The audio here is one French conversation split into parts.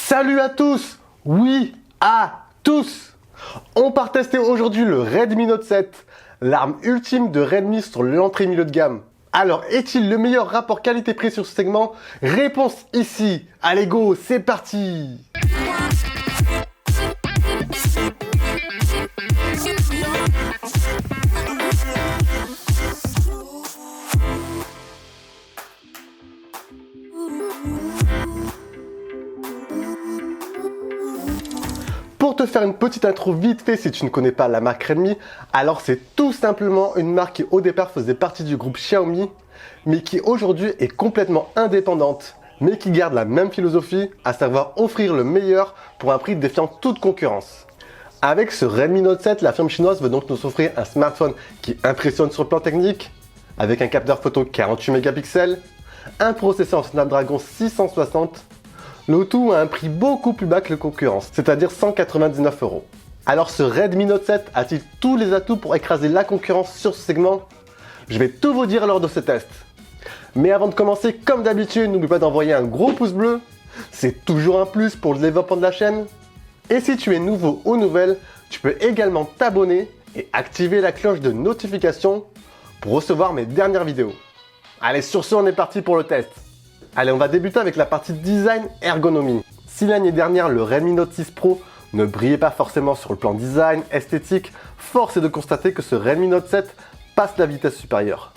Salut à tous! Oui, à tous! On part tester aujourd'hui le Redmi Note 7, l'arme ultime de Redmi sur l'entrée milieu de gamme. Alors, est-il le meilleur rapport qualité-prix sur ce segment? Réponse ici. Allez go, c'est parti! Pour te faire une petite intro vite fait si tu ne connais pas la marque Redmi, alors c'est tout simplement une marque qui au départ faisait partie du groupe Xiaomi, mais qui aujourd'hui est complètement indépendante, mais qui garde la même philosophie, à savoir offrir le meilleur pour un prix défiant toute concurrence. Avec ce Redmi Note 7, la firme chinoise veut donc nous offrir un smartphone qui impressionne sur le plan technique, avec un capteur photo 48 mégapixels, un processeur Snapdragon 660, le tout à un prix beaucoup plus bas que le concurrence, c'est-à-dire 199 €. Alors ce Redmi Note 7 a-t-il tous les atouts pour écraser la concurrence sur ce segment? Je vais tout vous dire lors de ce test. Mais avant de commencer, comme d'habitude, n'oublie pas d'envoyer un gros pouce bleu, c'est toujours un plus pour le développement de la chaîne. Et si tu es nouveau ou nouvelle, tu peux également t'abonner et activer la cloche de notification pour recevoir mes dernières vidéos. Allez, sur ce, on est parti pour le test. Allez, on va débuter avec la partie design ergonomie. Si l'année dernière, le Redmi Note 6 Pro ne brillait pas forcément sur le plan design, esthétique, force est de constater que ce Redmi Note 7 passe la vitesse supérieure.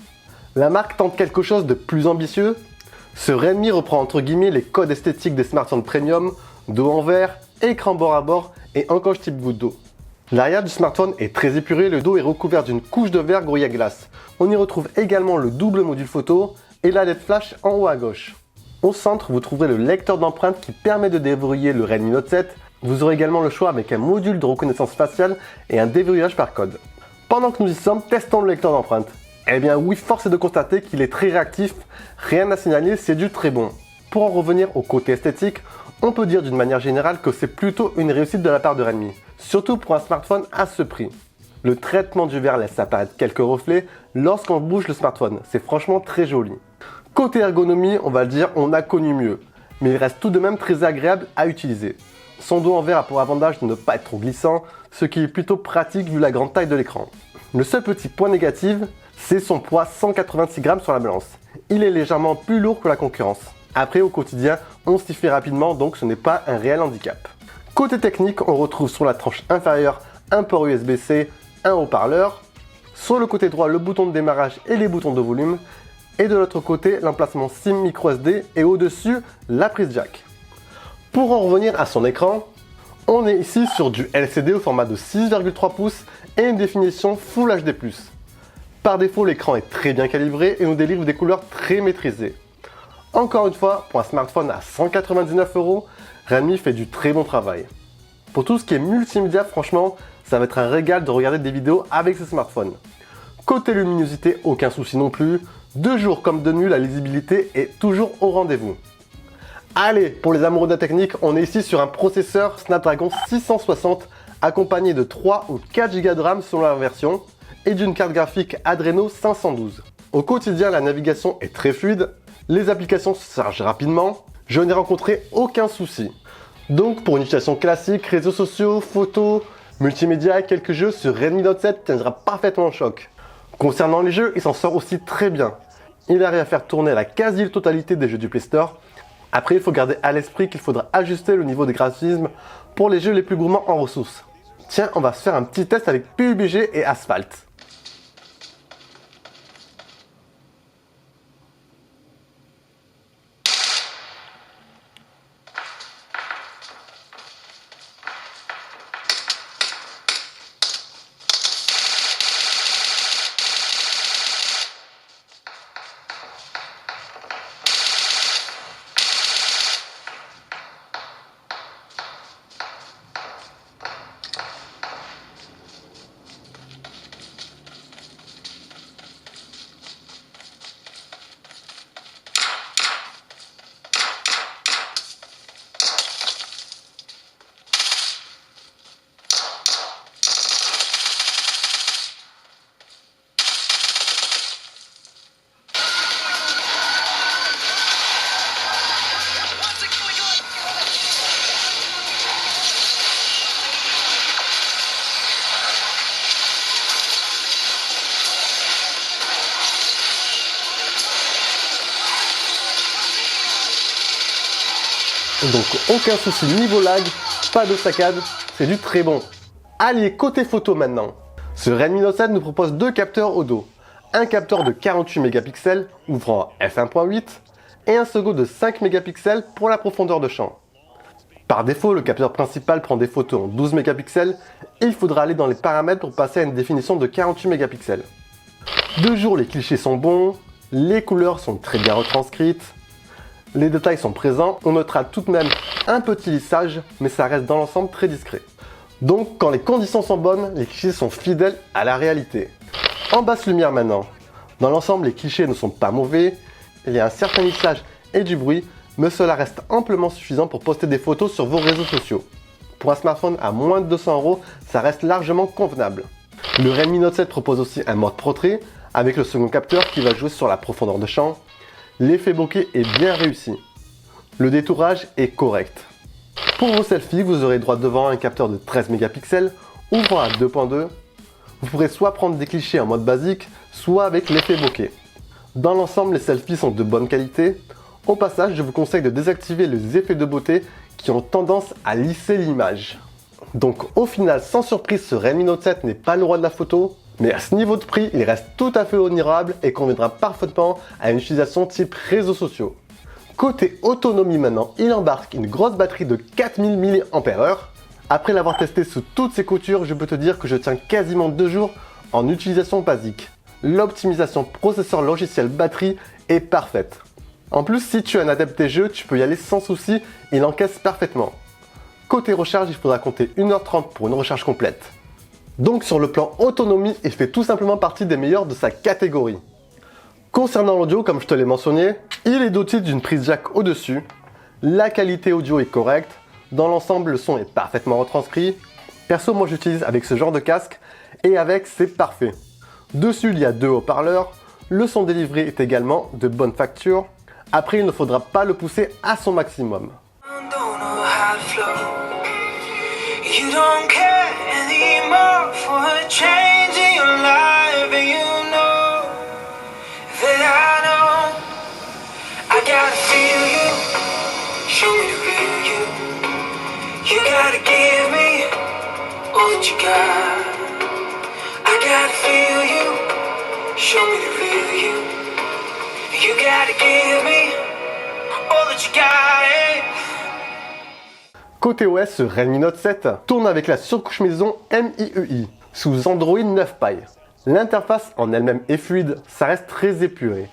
La marque tente quelque chose de plus ambitieux. Ce Redmi reprend entre guillemets les codes esthétiques des smartphones premium, dos en verre, écran bord à bord et encoche type goutte d'eau. L'arrière du smartphone est très épuré, le dos est recouvert d'une couche de verre Gorilla Glass. On y retrouve également le double module photo et la LED flash en haut à gauche. Au centre, vous trouverez le lecteur d'empreintes qui permet de déverrouiller le Redmi Note 7. Vous aurez également le choix avec un module de reconnaissance faciale et un déverrouillage par code. Pendant que nous y sommes, testons le lecteur d'empreintes. Eh bien oui, force est de constater qu'il est très réactif, rien à signaler, c'est du très bon. Pour en revenir au côté esthétique, on peut dire d'une manière générale que c'est plutôt une réussite de la part de Redmi, surtout pour un smartphone à ce prix. Le traitement du verre laisse apparaître quelques reflets lorsqu'on bouge le smartphone, c'est franchement très joli. Côté ergonomie, on va le dire, on a connu mieux, mais il reste tout de même très agréable à utiliser. Son dos en verre a pour avantage de ne pas être trop glissant, ce qui est plutôt pratique vu la grande taille de l'écran. Le seul petit point négatif, c'est son poids 186 grammes sur la balance. Il est légèrement plus lourd que la concurrence. Après, au quotidien, on s'y fait rapidement, donc ce n'est pas un réel handicap. Côté technique, on retrouve sur la tranche inférieure un port USB-C, un haut-parleur, sur le côté droit le bouton de démarrage et les boutons de volume, et de l'autre côté l'emplacement SIM micro SD et au-dessus la prise jack. Pour en revenir à son écran, on est ici sur du LCD au format de 6,3 pouces et une définition Full HD+. Par défaut, l'écran est très bien calibré et nous délivre des couleurs très maîtrisées. Encore une fois, pour un smartphone à 199 €, Redmi fait du très bon travail. Pour tout ce qui est multimédia, franchement, ça va être un régal de regarder des vidéos avec ce smartphone. Côté luminosité, aucun souci non plus. De jour comme de nuit, la lisibilité est toujours au rendez-vous. Allez, pour les amoureux de la technique, on est ici sur un processeur Snapdragon 660 accompagné de 3 ou 4 Go de RAM selon la version et d'une carte graphique Adreno 512. Au quotidien, la navigation est très fluide, les applications se chargent rapidement, je n'ai rencontré aucun souci. Donc pour une utilisation classique, réseaux sociaux, photos, multimédia et quelques jeux, ce Redmi Note 7 tiendra parfaitement au choc. Concernant les jeux, il s'en sort aussi très bien. Il arrive à faire tourner la quasi-totalité des jeux du Play Store. Après, il faut garder à l'esprit qu'il faudra ajuster le niveau de graphisme pour les jeux les plus gourmands en ressources. Tiens, on va se faire un petit test avec PUBG et Asphalt. Donc aucun souci niveau lag, pas de saccade, c'est du très bon. Allez, côté photo maintenant. Ce Redmi Note 7 nous propose deux capteurs au dos. Un capteur de 48 mégapixels ouvrant à f1.8 et un second de 5 mégapixels pour la profondeur de champ. Par défaut, le capteur principal prend des photos en 12 mégapixels et il faudra aller dans les paramètres pour passer à une définition de 48 mégapixels. De jour, les clichés sont bons, les couleurs sont très bien retranscrites, les détails sont présents, on notera tout de même un petit lissage, mais ça reste dans l'ensemble très discret. Donc quand les conditions sont bonnes, les clichés sont fidèles à la réalité. En basse lumière maintenant. Dans l'ensemble, les clichés ne sont pas mauvais, il y a un certain lissage et du bruit, mais cela reste amplement suffisant pour poster des photos sur vos réseaux sociaux. Pour un smartphone à moins de 200 €, ça reste largement convenable. Le Redmi Note 7 propose aussi un mode portrait avec le second capteur qui va jouer sur la profondeur de champ. L'effet bokeh est bien réussi. Le détourage est correct. Pour vos selfies, vous aurez droit devant un capteur de 13 mégapixels ouvrant à 2.2. Vous pourrez soit prendre des clichés en mode basique, soit avec l'effet bokeh. Dans l'ensemble, les selfies sont de bonne qualité. Au passage, je vous conseille de désactiver les effets de beauté qui ont tendance à lisser l'image. Donc au final, sans surprise, ce Redmi Note 7 n'est pas le roi de la photo, mais à ce niveau de prix, il reste tout à fait honorable et conviendra parfaitement à une utilisation type réseaux sociaux. Côté autonomie maintenant, il embarque une grosse batterie de 4000 mAh. Après l'avoir testé sous toutes ses coutures, je peux te dire que je tiens quasiment 2 jours en utilisation basique. L'optimisation processeur logiciel batterie est parfaite. En plus, si tu es un adepte des jeux, tu peux y aller sans souci, il encaisse parfaitement. Côté recharge, il faudra compter 1h30 pour une recharge complète. Donc sur le plan autonomie, il fait tout simplement partie des meilleurs de sa catégorie. Concernant l'audio, comme je te l'ai mentionné, il est doté d'une prise jack au-dessus. La qualité audio est correcte. Dans l'ensemble, le son est parfaitement retranscrit. Perso, moi j'utilise avec ce genre de casque et avec, c'est parfait. Dessus, il y a 2 haut-parleurs. Le son délivré est également de bonne facture. Après, il ne faudra pas le pousser à son maximum. Côté OS, ce Redmi Note 7 tourne avec la surcouche maison MIUI sous Android 9 Pie. L'interface en elle-même est fluide, ça reste très épuré.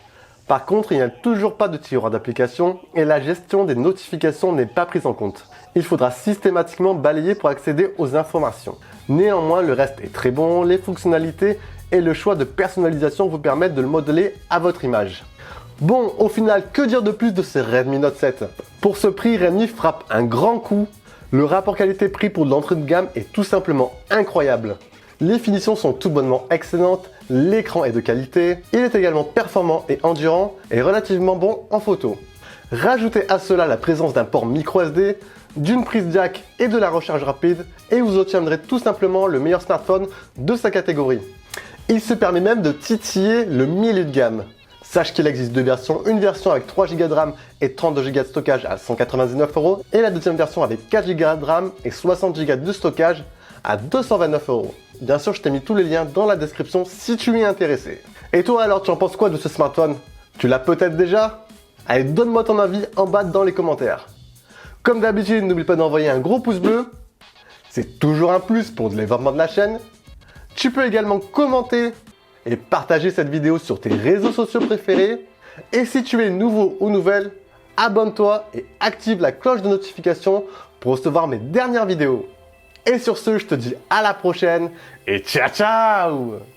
Par contre, il n'y a toujours pas de tiroir d'application et la gestion des notifications n'est pas prise en compte. Il faudra systématiquement balayer pour accéder aux informations. Néanmoins, le reste est très bon, les fonctionnalités et le choix de personnalisation vous permettent de le modeler à votre image. Bon, au final, que dire de plus de ce Redmi Note 7? Pour ce prix, Redmi frappe un grand coup. Le rapport qualité-prix pour l'entrée de gamme est tout simplement incroyable. Les finitions sont tout bonnement excellentes, l'écran est de qualité, il est également performant et endurant et relativement bon en photo. Rajoutez à cela la présence d'un port micro SD, d'une prise jack et de la recharge rapide et vous obtiendrez tout simplement le meilleur smartphone de sa catégorie. Il se permet même de titiller le milieu de gamme. Sache qu'il existe deux versions, une version avec 3 Go de RAM et 32 Go de stockage à 199 € et la deuxième version avec 4 Go de RAM et 60 Go de stockage à 229 €. Bien sûr, je t'ai mis tous les liens dans la description si tu es intéressé. Et toi alors, tu en penses quoi de ce smartphone? Tu l'as peut-être déjà? Allez, donne-moi ton avis en bas dans les commentaires. Comme d'habitude, n'oublie pas d'envoyer un gros pouce bleu. C'est toujours un plus pour le développement de la chaîne. Tu peux également commenter et partager cette vidéo sur tes réseaux sociaux préférés. Et si tu es nouveau ou nouvelle, abonne-toi et active la cloche de notification pour recevoir mes dernières vidéos. Et sur ce, je te dis à la prochaine et ciao ciao!